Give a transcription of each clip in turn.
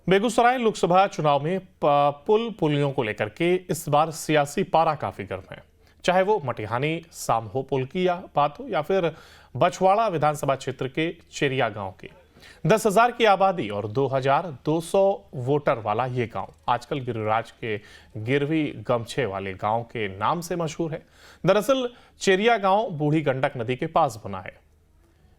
बेगूसराय लोकसभा चुनाव में पुलियों को लेकर के इस बार सियासी पारा काफी गर्म है। चाहे वो मटिहानी सामहो पुल की बात हो या फिर बछवाड़ा विधानसभा क्षेत्र के चेरिया गांव की। 10,000 की आबादी और 2,200 वोटर वाला ये गांव आजकल गिरिराज के गिरवी गमछे वाले गांव के नाम से मशहूर है। दरअसल चेरिया गांव बूढ़ी गंडक नदी के पास बना है।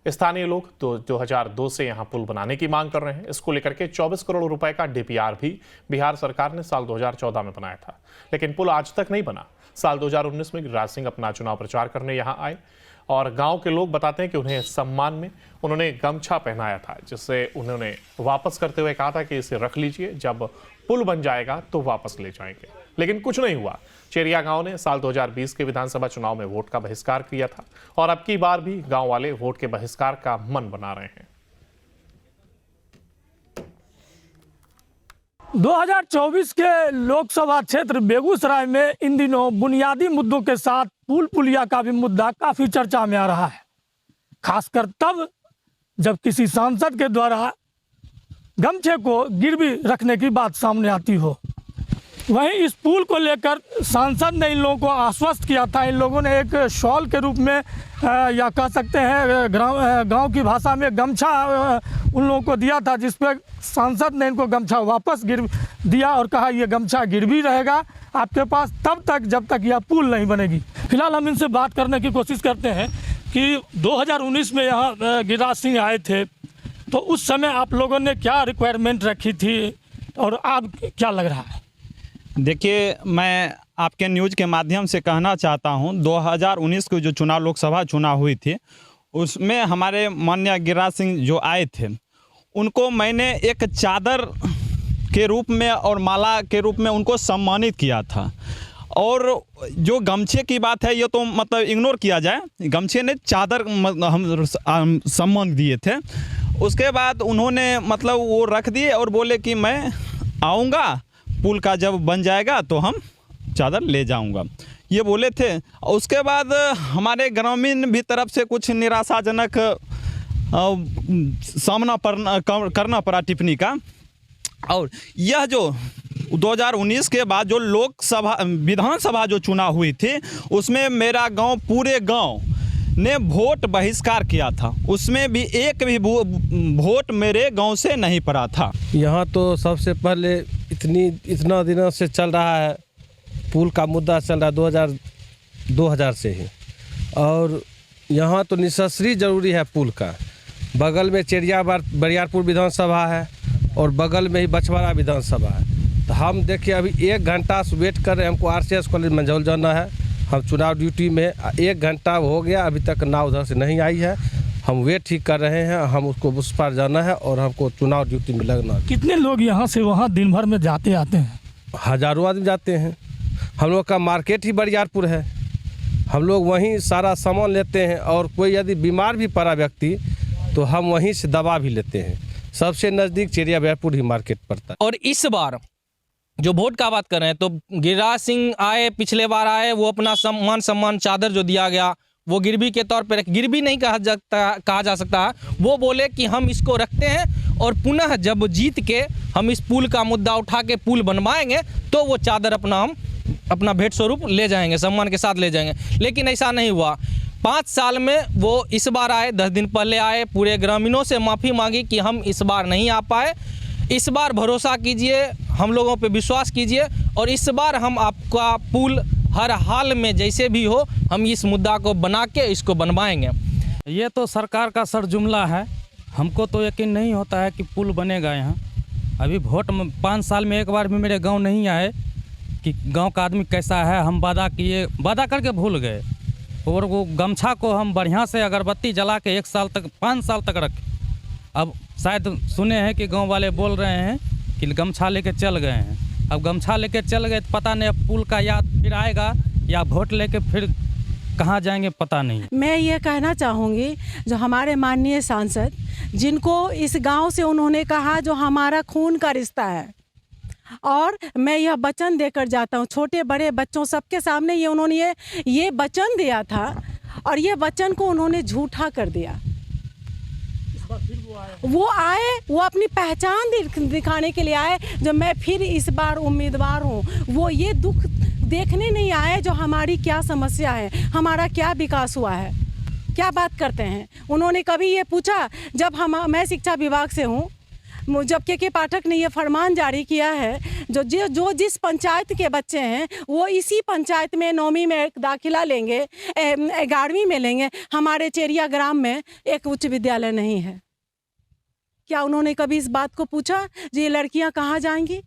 स्थानीय लोग 2002 से यहां पुल बनाने की मांग कर रहे हैं। इसको लेकर के 24 करोड़ रुपए का डीपीआर भी बिहार सरकार ने साल 2014 में बनाया था, लेकिन पुल आज तक नहीं बना। साल 2019 में गिरिराज सिंह अपना चुनाव प्रचार करने यहां आए और गांव के लोग बताते हैं कि उन्हें सम्मान में उन्होंने गमछा पहनाया था, जिससे उन्होंने वापस करते हुए कहा था कि इसे रख लीजिए, जब पुल बन जाएगा तो वापस ले जाएंगे। लेकिन कुछ नहीं हुआ। चेरिया गांव ने साल 2020 के विधानसभा चुनाव में वोट का बहिष्कार किया था और अब की बार भी गांव वाले वोट के बहिष्कार का मन बना रहे हैं। 2024 के लोकसभा क्षेत्र बेगूसराय में इन दिनों बुनियादी मुद्दों के साथ पुल पुलिया का भी मुद्दा काफी चर्चा में आ रहा है, खासकर तब जब किसी सांसद के द्वारा गमछे को गिरवी रखने की बात सामने आती हो। वहीं इस पुल को लेकर सांसद ने इन लोगों को आश्वस्त किया था। इन लोगों ने एक शॉल के रूप में या कह सकते हैं गांव की भाषा में गमछा उन लोगों को दिया था, जिस पर सांसद ने इनको गमछा वापस दिया और कहा यह गमछा गिरवी रहेगा आपके पास तब तक जब तक यह पुल नहीं बनेगी। फिलहाल हम इनसे बात करने की कोशिश करते हैं कि 2019 में यहाँ गिरिराज सिंह आए थे, तो उस समय आप लोगों ने क्या रिक्वायरमेंट रखी थी और अब क्या लग रहा है? देखिए, मैं आपके न्यूज़ के माध्यम से कहना चाहता हूं, 2019 को जो चुनाव लोकसभा चुनाव हुई थी उसमें हमारे माननीय गिरिराज सिंह जो आए थे, उनको मैंने एक चादर के रूप में और माला के रूप में उनको सम्मानित किया था। और जो गमछे की बात है ये तो मतलब इग्नोर किया जाए, गमछे ने चादर हम सम्मान दिए थे। उसके बाद उन्होंने मतलब वो रख दिए और बोले कि मैं आऊँगा, पुल का जब बन जाएगा तो हम चादर ले जाऊंगा, ये बोले थे। उसके बाद हमारे ग्रामीण भी तरफ से कुछ निराशाजनक सामना करना पड़ा टिप्पणी का। और यह जो 2019 के बाद जो लोकसभा विधानसभा जो चुनाव हुई थी उसमें मेरा गांव, पूरे गांव ने वोट बहिष्कार किया था। उसमें भी एक भी वोट मेरे गांव से नहीं पड़ा था। यहाँ तो सबसे पहले इतना दिनों से चल रहा है, पुल का मुद्दा चल रहा है 2000 से ही, और यहाँ तो निशस्त्री जरूरी है पुल का। बगल में चेरिया बरियारपुर विधानसभा है और बगल में ही बछवाड़ा विधानसभा है। तो हम देखिए अभी 1 घंटा से वेट कर रहे हैं। हमको RCS कॉलेज मंझौल जाना है, हम चुनाव ड्यूटी में 1 घंटा हो गया, अभी तक नाव उधर से नहीं आई है। हम वेट ही कर रहे हैं, हम उसको उस पार जाना है और हमको चुनाव ड्यूटी में लगना है। कितने लोग यहाँ से वहाँ दिन भर में जाते आते हैं? हजारों आदमी जाते हैं। हम लोग का मार्केट ही बरियारपुर है, हम लोग वहीं सारा सामान लेते हैं और कोई यदि बीमार भी पड़ा व्यक्ति तो हम वहीं से दवा भी लेते हैं। सबसे नज़दीक चेरिया बरियारपुर ही मार्केट पड़ता है। और इस बार जो वोट का बात कर रहे हैं तो गिरिराज सिंह आए, पिछले बार आए, वो अपना सम्मान चादर जो दिया गया वो गिरवी के तौर पर, गिरवी नहीं कहा जा सकता, वो बोले कि हम इसको रखते हैं और पुनः जब जीत के हम इस पुल का मुद्दा उठा के पुल बनवाएंगे तो वो चादर हम अपना भेंट स्वरूप ले जाएंगे, सम्मान के साथ ले जाएंगे। लेकिन ऐसा नहीं हुआ। 5 साल में वो इस बार आए, 10 दिन पहले आए, पूरे ग्रामीणों से माफ़ी मांगी कि हम इस बार नहीं आ पाए। इस बार भरोसा कीजिए, हम लोगों पे विश्वास कीजिए और इस बार हम आपका पुल हर हाल में जैसे भी हो हम इस मुद्दा को बना के इसको बनवाएंगे। ये तो सरकार का सर जुमला है, हमको तो यकीन नहीं होता है कि पुल बनेगा यहाँ। अभी वोट में 5 साल में एक बार भी मेरे गांव नहीं आए कि गांव का आदमी कैसा है। हम वादा किए, वादा करके भूल गए। और वो गमछा को हम बढ़िया से अगरबत्ती जला के 1 साल तक 5 साल तक रखे। अब शायद सुने हैं कि गांव वाले बोल रहे हैं कि गमछा लेके चल गए हैं। अब गमछा लेके चल गए तो पता नहीं अब पुल का याद फिर आएगा या वोट लेके फिर कहाँ जाएंगे पता नहीं। मैं ये कहना चाहूँगी जो हमारे माननीय सांसद, जिनको इस गांव से उन्होंने कहा जो हमारा खून का रिश्ता है, और मैं यह वचन देकर जाता हूँ छोटे बड़े बच्चों सबके सामने, ये उन्होंने ये वचन दिया था और ये वचन को उन्होंने झूठा कर दिया। वो आए, वो अपनी पहचान दिखाने के लिए आए, जो मैं फिर इस बार उम्मीदवार हूँ। वो ये दुख देखने नहीं आए जो हमारी क्या समस्या है, हमारा क्या विकास हुआ है, क्या बात करते हैं। उन्होंने कभी ये पूछा, जब मैं शिक्षा विभाग से हूँ, जब के पाठक ने ये फरमान जारी किया है, जो जिस पंचायत के बच्चे हैं वो इसी पंचायत में 9वीं में दाखिला लेंगे, 11वीं में लेंगे। हमारे चेरिया ग्राम में एक उच्च विद्यालय नहीं है। क्या उन्होंने कभी इस बात को पूछा जी ये लड़कियां कहाँ जाएंगी?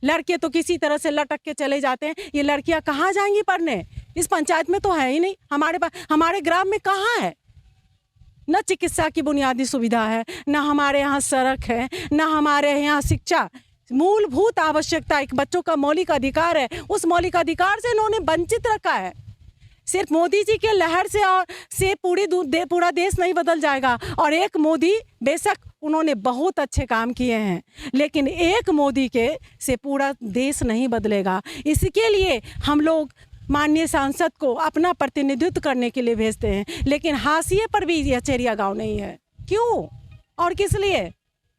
लड़के तो किसी तरह से लटक के चले जाते हैं, ये लड़कियां कहाँ जाएंगी पढ़ने? इस पंचायत में तो है ही नहीं। हमारे ग्राम में कहाँ है? न चिकित्सा की बुनियादी सुविधा है, न हमारे यहाँ सड़क है, न हमारे यहाँ शिक्षा, मूलभूत आवश्यकता एक बच्चों का मौलिक अधिकार है, उस मौलिक अधिकार से इन्होंने वंचित रखा है। सिर्फ मोदी जी के लहर से पूरा देश नहीं बदल जाएगा। और एक मोदी, बेशक उन्होंने बहुत अच्छे काम किए हैं, लेकिन एक मोदी से पूरा देश नहीं बदलेगा। इसके लिए हम लोग माननीय सांसद को अपना प्रतिनिधित्व करने के लिए भेजते हैं, लेकिन हाशिए पर भी यह चेरिया गांव नहीं है। क्यों और किस लिए?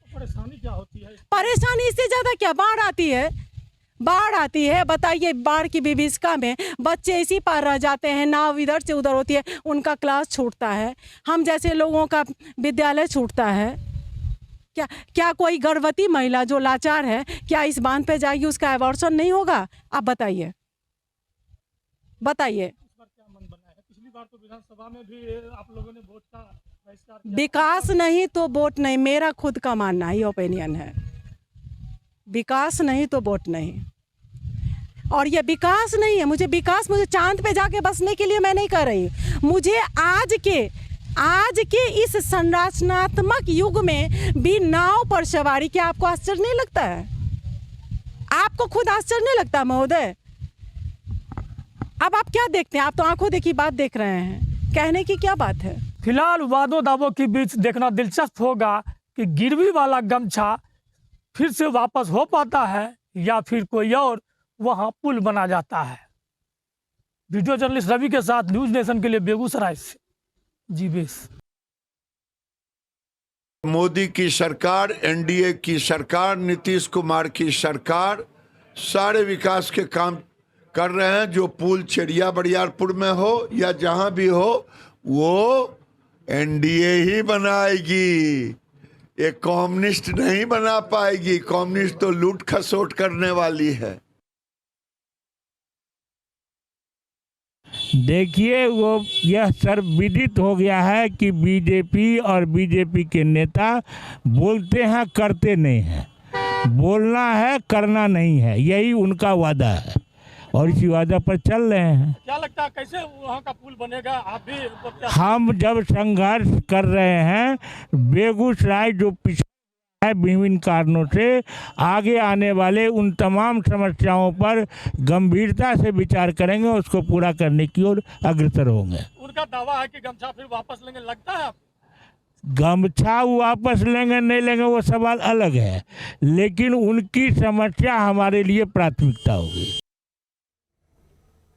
परेशानी क्या होती है? परेशानी इससे ज़्यादा क्या, बाढ़ आती है। बताइए, बाढ़ की विभीषिका में बच्चे इसी पार रह जाते हैं, नाव इधर से उधर होती है, उनका क्लास छूटता है, हम जैसे लोगों का विद्यालय छूटता है। क्या कोई गर्भवती महिला जो लाचार है, क्या इस बांध पे जाएगी, उसका एबॉर्शन नहीं होगा? आप बताइए। पिछली बार तो विधानसभा में भी आप लोगों ने वोट का बहिष्कार किया। विकास नहीं तो वोट नहीं, मेरा खुद का मानना ही ओपिनियन है। विकास नहीं तो वोट नहीं। और ये विकास नहीं है, मुझे चांद पे जाके बसने के लिए मैं नहीं कर रही। मुझे आज के इस संरचनात्मक युग में भी नाव पर सवारी, क्या आपको आश्चर्य नहीं लगता है? आपको खुद आश्चर्य नहीं लगता महोदय? अब आप क्या देखते हैं? आप तो आंखों देखी बात देख रहे हैं, कहने की क्या बात है? फिलहाल वादों दावों के बीच देखना दिलचस्प होगा कि गिरवी वाला गमछा फिर से वापस हो पाता है या फिर कोई और वहां पुल बना जाता है। वीडियो जर्नलिस्ट रवि के साथ न्यूज नेशन के लिए बेगूसराय से जीवेश। मोदी की सरकार, एनडीए की सरकार, नीतीश कुमार की सरकार सारे विकास के काम कर रहे हैं। जो पुल चेरिया बरियारपुर में हो या जहां भी हो, वो एनडीए ही बनाएगी, एक कम्युनिस्ट नहीं बना पाएगी। कम्युनिस्ट तो लूट खसोट करने वाली है। देखिए, वो यह सर्वविदित हो गया है कि बीजेपी और बीजेपी के नेता बोलते हैं करते नहीं हैं। बोलना है करना नहीं है, यही उनका वादा है और इसी वादा पर चल रहे हैं। क्या लगता है कैसे वहाँ का पुल बनेगा? आप भी हम जब संघर्ष कर रहे हैं, बेगूसराय जो पिछड़ा है विभिन्न कारणों से, आगे आने वाले उन तमाम समस्याओं पर गंभीरता से विचार करेंगे, उसको पूरा करने की ओर अग्रसर होंगे। उनका दावा है कि गमछा फिर वापस लेंगे, लगता है? गमछा वापस लेंगे नहीं लेंगे वो सवाल अलग है, लेकिन उनकी समस्या हमारे लिए प्राथमिकता होगी।